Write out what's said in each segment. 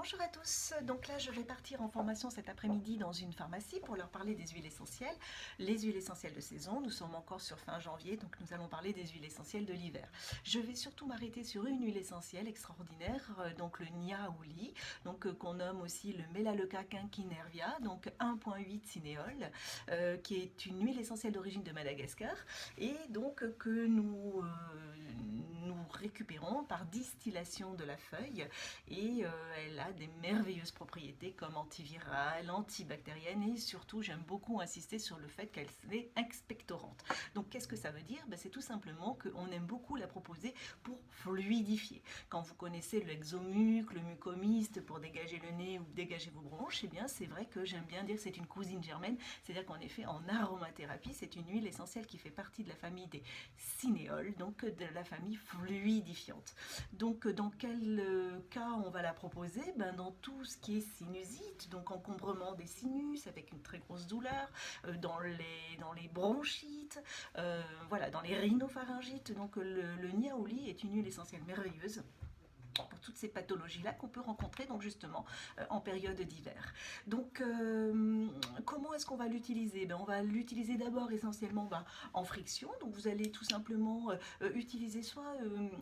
Bonjour à tous, donc là je vais partir en formation cet après-midi dans une pharmacie pour leur parler des huiles essentielles. Les huiles essentielles de saison, nous sommes encore sur fin janvier, donc nous allons parler des huiles essentielles de l'hiver. Je vais surtout m'arrêter sur une huile essentielle extraordinaire, donc le niaouli, donc qu'on nomme aussi le Melaleuca quinquinervia, donc 1,8 cinéole, qui est une huile essentielle d'origine de Madagascar et donc que nous récupérons par distillation de la feuille et elle a des merveilleuses propriétés comme antivirale, antibactérienne et surtout j'aime beaucoup insister sur le fait qu'elle est expectorante. Donc qu'est-ce que ça veut dire? C'est tout simplement qu'on aime beaucoup la proposer pour fluidifier. Quand vous connaissez le exomuc, le mucomyste pour dégager le nez ou dégager vos bronches, eh bien c'est vrai que j'aime bien dire que c'est une cousine germaine, c'est-à-dire qu'en effet en aromathérapie c'est une huile essentielle qui fait partie de la famille des cinéoles, donc de la famille fluidifiante. Donc dans quel cas on va la proposer? Dans tout ce qui est sinusite, donc encombrement des sinus avec une très grosse douleur, dans les bronchites, voilà, dans les rhinopharyngites. Donc le niaouli est une huile essentielle merveilleuse pour toutes ces pathologies-là qu'on peut rencontrer donc justement en période d'hiver. Donc comment est-ce qu'on va l'utiliser? On va l'utiliser d'abord essentiellement en friction. Donc vous allez tout simplement utiliser soit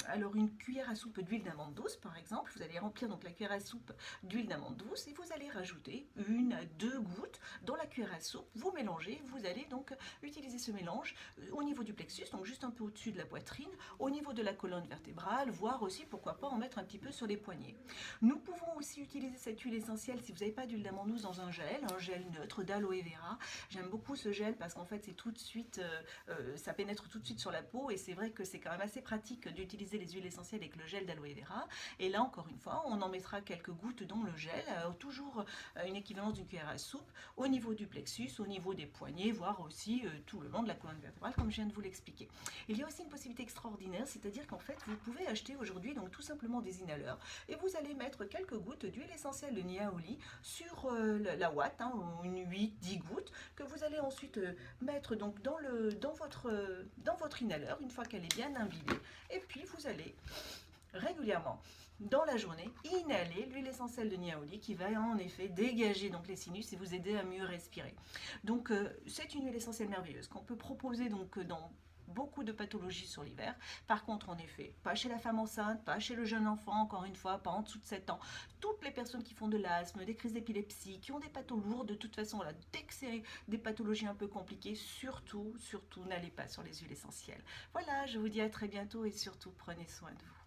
alors une cuillère à soupe d'huile d'amande douce par exemple. Vous allez remplir donc la cuillère à soupe d'huile d'amande douce et vous allez rajouter 1 à 2 gouttes dans la cuillère à soupe. Vous mélangez, vous allez donc utiliser ce mélange au niveau du plexus, donc juste un peu au-dessus de la poitrine, au niveau de la colonne vertébrale, voire aussi pourquoi pas en mettre un petit peu sur les poignets. Nous pouvons aussi utiliser cette huile essentielle si vous n'avez pas d'huile d'amande douce dans un gel neutre d'aloe vera. J'aime beaucoup ce gel parce qu'en fait c'est tout de suite, ça pénètre tout de suite sur la peau et c'est vrai que c'est quand même assez pratique d'utiliser les huiles essentielles avec le gel d'aloe vera. Et là encore une fois, on en mettra quelques gouttes dans le gel, toujours une équivalence d'une cuillère à soupe au niveau du plexus, au niveau des poignets, voire aussi tout le long de la colonne vertébrale comme je viens de vous l'expliquer. Il y a aussi une possibilité extraordinaire, c'est-à-dire qu'en fait vous pouvez acheter aujourd'hui donc tout simplement des inhaleurs et vous allez mettre quelques gouttes d'huile essentielle de niaouli sur la ouate, une 8-10 gouttes que vous allez ensuite mettre donc dans votre inhaleur une fois qu'elle est bien imbibée et puis vous allez régulièrement dans la journée inhaler l'huile essentielle de niaouli qui va en effet dégager donc les sinus et vous aider à mieux respirer. Donc c'est une huile essentielle merveilleuse qu'on peut proposer donc dans beaucoup de pathologies sur l'hiver. Par contre, en effet, pas chez la femme enceinte, pas chez le jeune enfant, encore une fois, pas en dessous de 7 ans. Toutes les personnes qui font de l'asthme, des crises d'épilepsie, qui ont des pathos lourds, de toute façon, là, dès que c'est des pathologies un peu compliquées, surtout, n'allez pas sur les huiles essentielles. Voilà, je vous dis à très bientôt et surtout, prenez soin de vous.